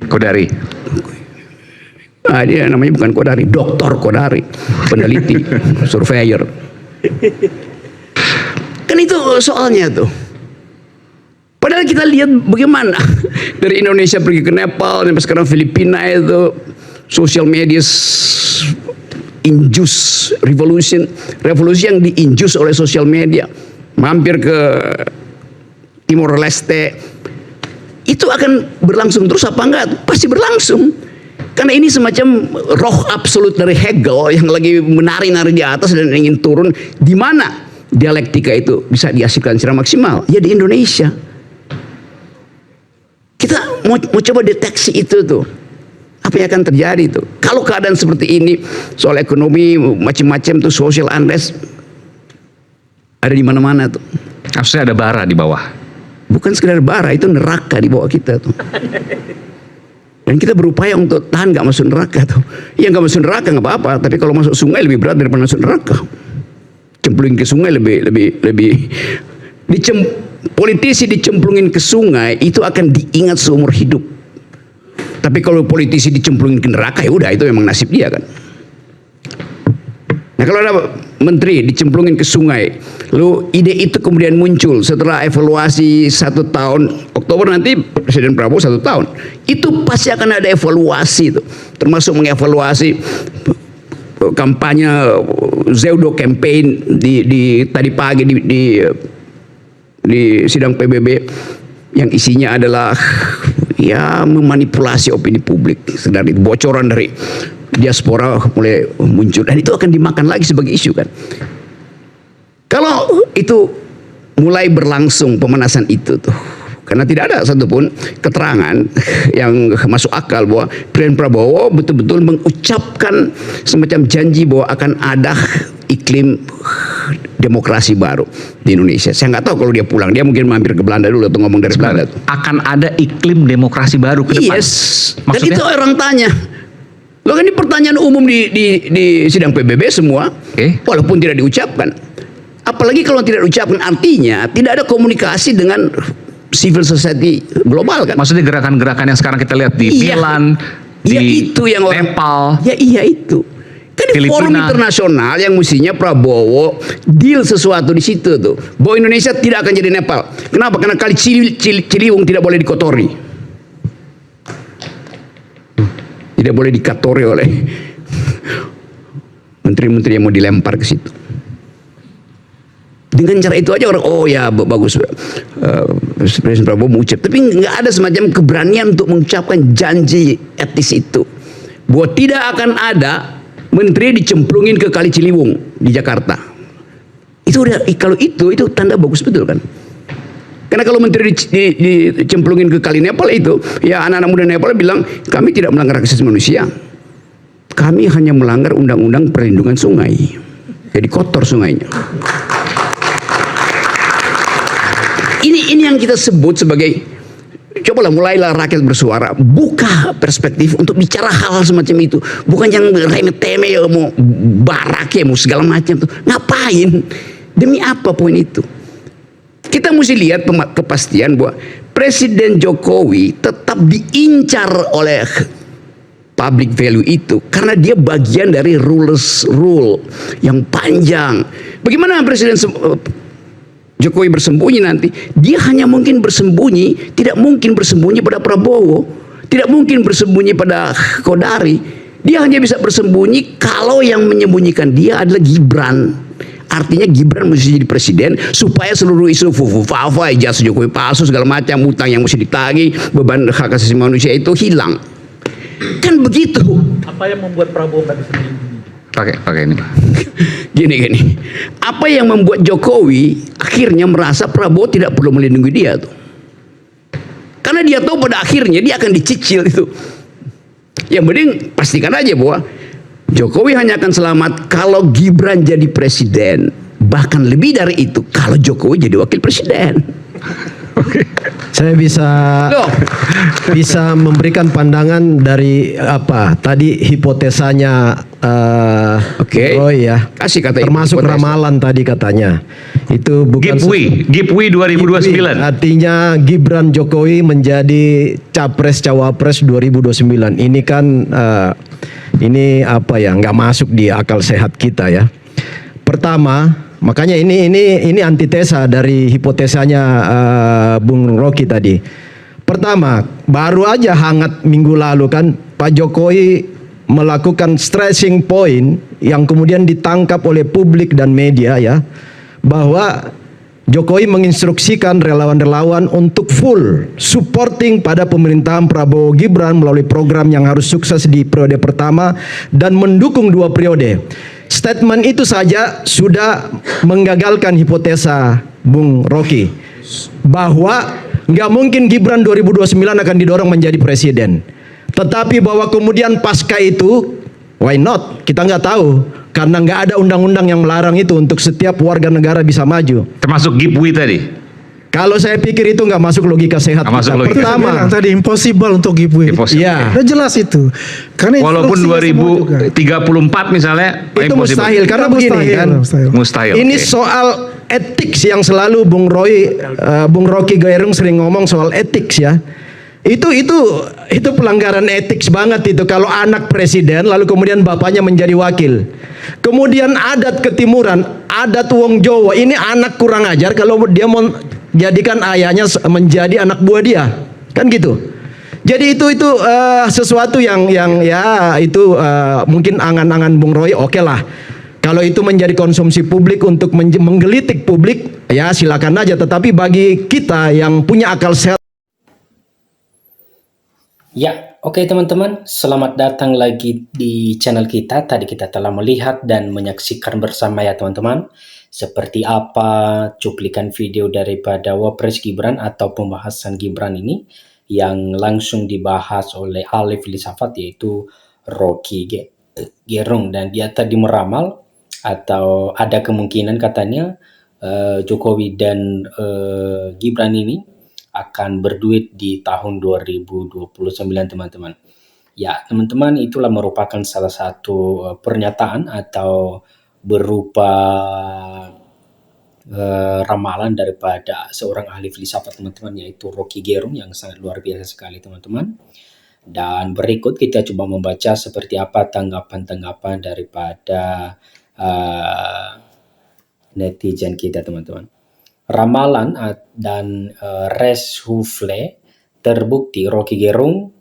Kodari. Dia namanya bukan Kodari, Doktor Kodari, peneliti, surveyor. Kan itu soalnya tuh. Padahal kita lihat bagaimana dari Indonesia pergi ke Nepal sampai sekarang Filipina itu social media induce revolusi yang diinjus oleh sosial media. Mampir ke Timor Leste, itu akan berlangsung terus apa enggak? Pasti berlangsung. Karena ini semacam roh absolut dari Hegel yang lagi menari-nari di atas dan ingin turun. Di mana dialektika itu bisa dihasilkan secara maksimal? Ya di Indonesia. Kita mau coba deteksi itu tuh. Apa yang akan terjadi tuh? Kalau keadaan seperti ini, soal ekonomi macam-macam tuh, social unrest ada di mana-mana tuh. Harusnya ada bara di bawah. Bukan sekedar bara, itu neraka di bawah kita tuh. Dan kita berupaya untuk tahan gak masuk neraka tuh. Ya gak masuk neraka gak apa-apa, tapi kalau masuk sungai lebih berat daripada masuk neraka. Cemplungin ke sungai lebih politisi dicemplungin ke sungai itu akan diingat seumur hidup. Tapi kalau politisi dicemplungin ke neraka, ya udah, itu memang nasib dia kan. Nah kalau ada menteri dicemplungin ke sungai, lalu ide itu kemudian muncul setelah evaluasi 1 tahun, Oktober nanti Presiden Prabowo 1 tahun, itu pasti akan ada evaluasi itu, termasuk mengevaluasi kampanye pseudo campaign di tadi pagi di sidang PBB yang isinya adalah ya memanipulasi opini publik. Sedang itu bocoran dari diaspora mulai muncul dan itu akan dimakan lagi sebagai isu kan. Kalau itu mulai berlangsung pemanasan itu tuh, karena tidak ada satupun keterangan yang masuk akal bahwa Presiden Prabowo betul-betul mengucapkan semacam janji bahwa akan ada iklim demokrasi baru di Indonesia. Saya nggak tahu kalau dia pulang, dia mungkin mampir ke Belanda dulu atau ngomong dari Belanda tuh. Akan ada iklim demokrasi baru ke depan. Yes. Maksudnya? Dan itu orang tanya. Loh kan ini pertanyaan umum di sidang PBB semua, walaupun tidak diucapkan. Apalagi kalau tidak diucapkan, artinya tidak ada komunikasi dengan civil society global kan. Maksudnya gerakan-gerakan yang sekarang kita lihat di Milan, di itu yang Nepal. Ya iya itu. Kan di forum internasional yang mestinya Prabowo deal sesuatu di situ tuh. Bahwa Indonesia tidak akan jadi Nepal. Kenapa? Karena kali Ciliwung tidak boleh dikotori. Tidak boleh dikotori oleh menteri-menteri yang mau dilempar ke situ. Dengan cara itu aja orang, oh ya bagus, Presiden Prabowo mengucap. Tapi nggak ada semacam keberanian untuk mengucapkan janji etis itu. Bahwa tidak akan ada menteri dicemplungin ke Kali Ciliwung di Jakarta. Itu udah, kalau itu tanda bagus betul kan. Karena kalau menteri dicemplungin ke Kali Nepal itu, ya anak-anak muda Nepal bilang, kami tidak melanggar hak asasi manusia. Kami hanya melanggar undang-undang perlindungan sungai. Jadi kotor sungainya. Ini yang kita sebut sebagai, cobalah mulailah rakyat bersuara, buka perspektif untuk bicara hal-hal semacam itu, bukan yang remeh-temeh ya, mau barak ya, mau segala macam tuh. Ngapain? Demi apa poin itu? Kita mesti lihat kepastian bahwa Presiden Jokowi tetap diincar oleh public value itu karena dia bagian dari rule yang panjang. Bagaimana Presiden Jokowi bersembunyi nanti? Dia hanya mungkin bersembunyi, tidak mungkin bersembunyi pada Prabowo, tidak mungkin bersembunyi pada Kodari. Dia hanya bisa bersembunyi kalau yang menyembunyikan dia adalah Gibran. Artinya Gibran mesti jadi presiden supaya seluruh isu fufu-fafa, ijazah Jokowi palsu segala macam, utang yang mesti ditagih, beban hak asasi manusia itu hilang. Kan begitu. Apa yang membuat Prabowo nggak bisa melindungi? Pakai ini. Gini. Apa yang membuat Jokowi akhirnya merasa Prabowo tidak perlu melindungi dia tuh? Karena dia tahu pada akhirnya dia akan dicicil itu. Yang penting pastikan aja bahwa Jokowi hanya akan selamat kalau Gibran jadi presiden. Bahkan lebih dari itu kalau Jokowi jadi wakil presiden. Saya Loh, bisa memberikan pandangan dari apa tadi hipotesanya Oke. Roy ya. Kasih kata termasuk hipotesa. ramalan tadi katanya. Itu bukan Gipwi 2029. artinya Gibran Jokowi menjadi capres cawapres 2029. Ini kan ini apa ya, nggak masuk di akal sehat kita ya. Pertama, makanya ini antitesa dari hipotesanya Bung Rocky tadi. Pertama, baru aja hangat minggu lalu kan Pak Jokowi melakukan stressing point yang kemudian ditangkap oleh publik dan media ya, bahwa Jokowi menginstruksikan relawan-relawan untuk full supporting pada pemerintahan Prabowo Gibran melalui program yang harus sukses di periode pertama dan mendukung 2 periode. Statement itu saja sudah menggagalkan hipotesa Bung Rocky bahwa nggak mungkin Gibran 2029 akan didorong menjadi presiden. Tetapi bahwa kemudian pasca itu, why not? Kita nggak tahu. Karena nggak ada undang-undang yang melarang itu untuk setiap warga negara bisa maju. Termasuk Gipwi tadi. Kalau saya pikir itu nggak masuk logika sehat. Nggak masuk kita. logika. Pertama, Bilang tadi impossible untuk giveaway. Impossible. Iya. Udah jelas itu. Karena Walaupun instruksinya semua juga. 2034 misalnya itu impossible. mustahil karena begini Mustahil, kan. mustahil. Mustahil. Ini oke. soal etik yang selalu Bung Rocky Gerung sering ngomong soal etik ya. Itu pelanggaran etik banget itu kalau anak presiden lalu kemudian bapaknya menjadi wakil. Kemudian adat ketimuran, adat wong Jawa, ini anak kurang ajar kalau dia mau jadikan ayahnya menjadi anak buah dia. Kan gitu. Jadi itu sesuatu yang ya itu mungkin angan-angan Bung Roy oke lah. Kalau itu menjadi konsumsi publik untuk menggelitik publik ya silakan aja, tetapi bagi kita yang punya akal sehat. Ya, oke teman-teman, selamat datang lagi di channel kita. Tadi kita telah melihat dan menyaksikan bersama ya teman-teman, seperti apa cuplikan video daripada Wapres Gibran atau pembahasan Gibran ini yang langsung dibahas oleh ahli filsafat yaitu Rocky Gerung, dan dia tadi meramal atau ada kemungkinan katanya Jokowi dan Gibran ini akan berduit di tahun 2029 teman-teman. Ya teman-teman, itulah merupakan salah satu pernyataan atau berupa ramalan daripada seorang ahli filsafat teman-teman yaitu Rocky Gerung yang sangat luar biasa sekali teman-teman. Dan berikut kita coba membaca seperti apa tanggapan-tanggapan daripada netizen kita teman-teman. Ramalan dan reshuffle terbukti. Rocky Gerung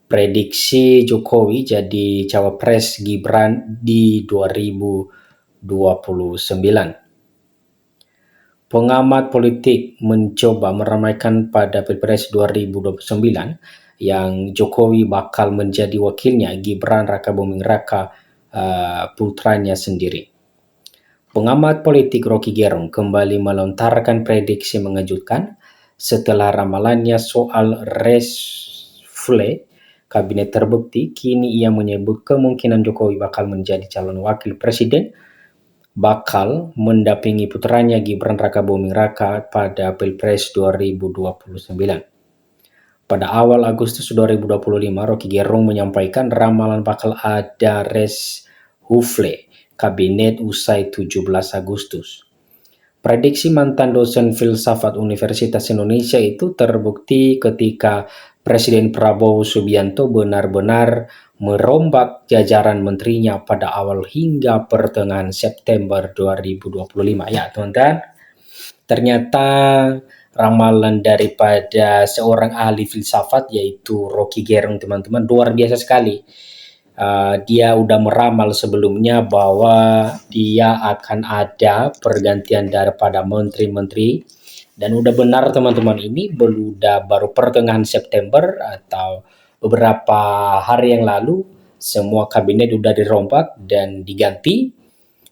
prediksi Jokowi jadi cawapres Gibran di 2029. Pengamat politik mencoba meramaikan pada Pilpres 2029 yang Jokowi bakal menjadi wakilnya Gibran Raka Buming Raka putranya sendiri. Pengamat politik Rocky Gerung kembali melontarkan prediksi mengejutkan setelah ramalannya soal reshuffle kabinet terbukti. Kini ia menyebut kemungkinan Jokowi bakal menjadi calon wakil presiden, bakal mendampingi putranya Gibran Raka Buming Raka pada Pilpres 2029. Pada awal Agustus 2025, Rocky Gerung menyampaikan ramalan bakal ada reshuffle kabinet usai 17 Agustus. Prediksi mantan dosen filsafat Universitas Indonesia itu terbukti ketika Presiden Prabowo Subianto benar-benar merombak jajaran menterinya pada awal hingga pertengahan September 2025. Ya teman-teman, ternyata ramalan daripada seorang ahli filsafat yaitu Rocky Gerung teman-teman luar biasa sekali. Dia udah meramal sebelumnya bahwa dia akan ada pergantian daripada menteri-menteri, dan udah benar teman-teman, ini baru pertengahan September atau beberapa hari yang lalu semua kabinet udah dirombak dan diganti,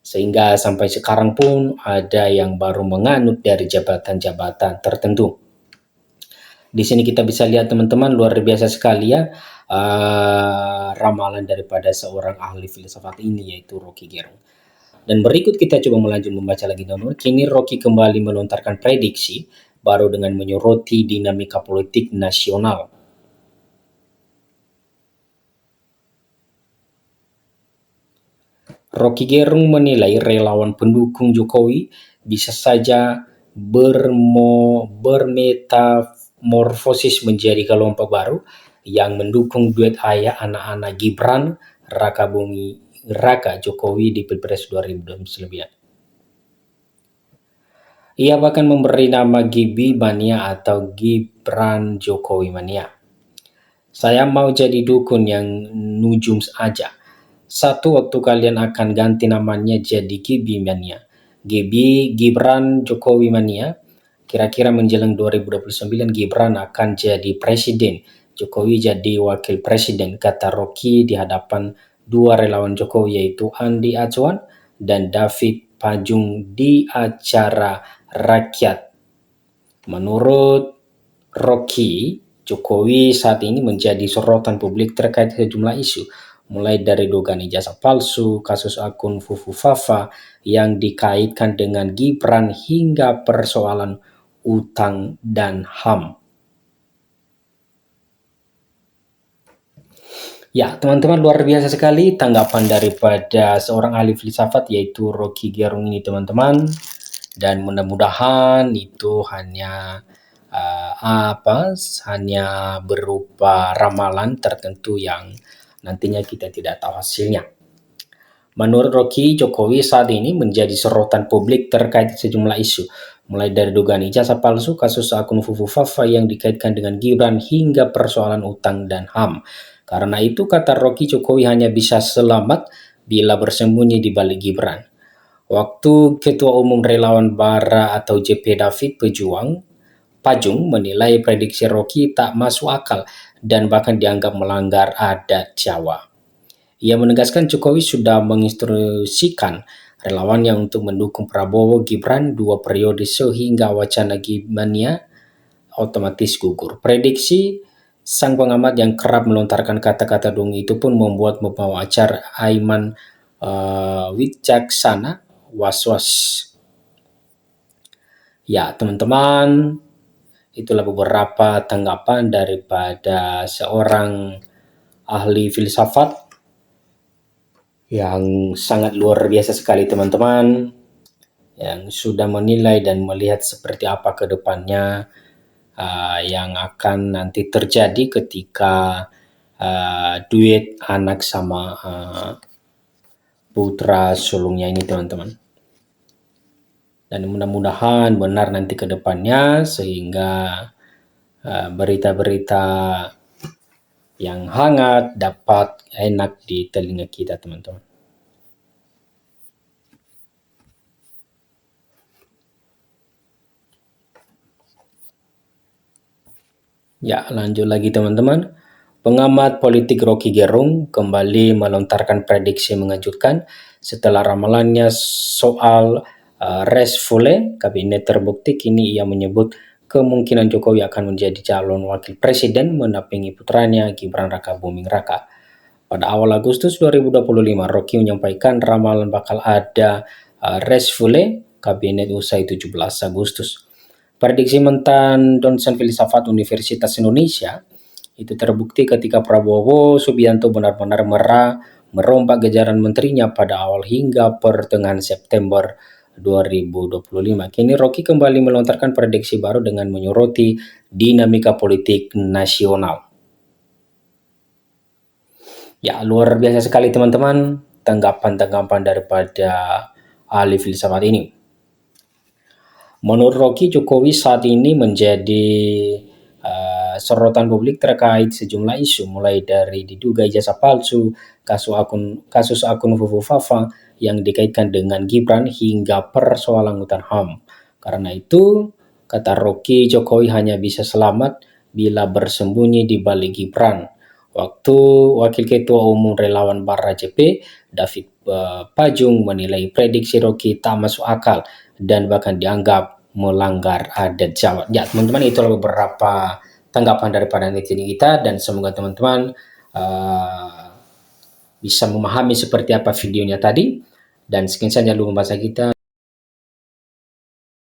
sehingga sampai sekarang pun ada yang baru menganut dari jabatan-jabatan tertentu. Di sini kita bisa lihat teman-teman luar biasa sekali ya ramalan daripada seorang ahli filsafat ini yaitu Rocky Gerung. Dan berikut kita coba melanjut membaca lagi teman-teman. Kini Rocky kembali melontarkan prediksi baru dengan menyoroti dinamika politik nasional. Rocky Gerung menilai relawan pendukung Jokowi bisa saja bermetamorfosis menjadi kelompok baru yang mendukung duet ayah anak-anak Gibran Raka Buming Raka Jokowi di Pilpres 2029. Ia bahkan memberi nama Gibi Mania atau Gibran Jokowi Mania. Saya mau jadi dukun yang nujum aja. Satu waktu kalian akan ganti namanya jadi Gibi Mania. Gibran Jokowi Mania. Kira-kira menjelang 2029 Gibran akan jadi presiden, Jokowi jadi wakil presiden, kata Rocky di hadapan dua relawan Jokowi yaitu Andi Acuan dan David Pajung di acara Rakyat. Menurut Rocky, Jokowi saat ini menjadi sorotan publik terkait sejumlah isu, mulai dari dugaan ijazah palsu, kasus akun Fufu Fafa yang dikaitkan dengan Gibran hingga persoalan utang dan HAM. Ya, teman-teman, luar biasa sekali tanggapan daripada seorang ahli filsafat yaitu Rocky Gerung ini, teman-teman. Dan mudah-mudahan itu hanya hanya berupa ramalan tertentu yang nantinya kita tidak tahu hasilnya. Menurut Rocky, Jokowi saat ini menjadi sorotan publik terkait sejumlah isu, mulai dari dugaan ijazah palsu, kasus akun Fufu Fafa yang dikaitkan dengan Gibran hingga persoalan utang dan HAM. Karena itu, kata Rocky, Jokowi hanya bisa selamat bila bersembunyi di balik Gibran. Waktu Ketua Umum Relawan Bara atau JP David Pajung menilai prediksi Rocky tak masuk akal dan bahkan dianggap melanggar adat Jawa. Ia menegaskan Jokowi sudah menginstruksikan relawannya untuk mendukung Prabowo Gibran 2 periode sehingga wacana Gibmania otomatis gugur. Prediksi sang pengamat yang kerap melontarkan kata-kata dong itu pun membuat pembawa acara Aiman Wicaksana was-was. Ya, teman-teman, itulah beberapa tanggapan daripada seorang ahli filsafat yang sangat luar biasa sekali, teman-teman, yang sudah menilai dan melihat seperti apa ke depannya yang akan nanti terjadi ketika duet anak sama putra sulungnya ini, teman-teman. Dan mudah-mudahan benar nanti ke depannya sehingga berita-berita yang hangat dapat enak di telinga kita, teman-teman. Ya, lanjut lagi, teman-teman. Pengamat politik Rocky Gerung kembali melontarkan prediksi mengejutkan setelah ramalannya soal reshuffle kabinet terbukti. Kini ia menyebut kemungkinan Jokowi akan menjadi calon wakil presiden mendampingi putranya Gibran Raka Buming Raka. Pada awal Agustus 2025, Rocky menyampaikan ramalan bakal ada reshuffle kabinet usai 17 Agustus. Prediksi mantan dosen filsafat Universitas Indonesia itu terbukti ketika Prabowo Subianto benar-benar merombak jajaran menterinya pada awal hingga pertengahan September 2025. Kini Rocky kembali melontarkan prediksi baru dengan menyoroti dinamika politik nasional. Ya, luar biasa sekali, teman-teman, tanggapan-tanggapan daripada ahli filsafat ini. Menurut Rocky, Jokowi saat ini menjadi sorotan publik terkait sejumlah isu, mulai dari diduga ijazah palsu, kasus akun Fufu Fafa yang dikaitkan dengan Gibran hingga persoalan utang HAM. Karena itu, kata Rocky, Jokowi hanya bisa selamat bila bersembunyi di balik Gibran. Waktu Wakil Ketua Umum Relawan Bara JP, David Pajung menilai prediksi Rocky tak masuk akal dan bahkan dianggap melanggar adat Jawa. Ya, teman-teman, itulah beberapa tanggapan daripada netizen kita dan semoga teman-teman bisa memahami seperti apa videonya tadi. Dan sekian saja dulu pembahasan kita.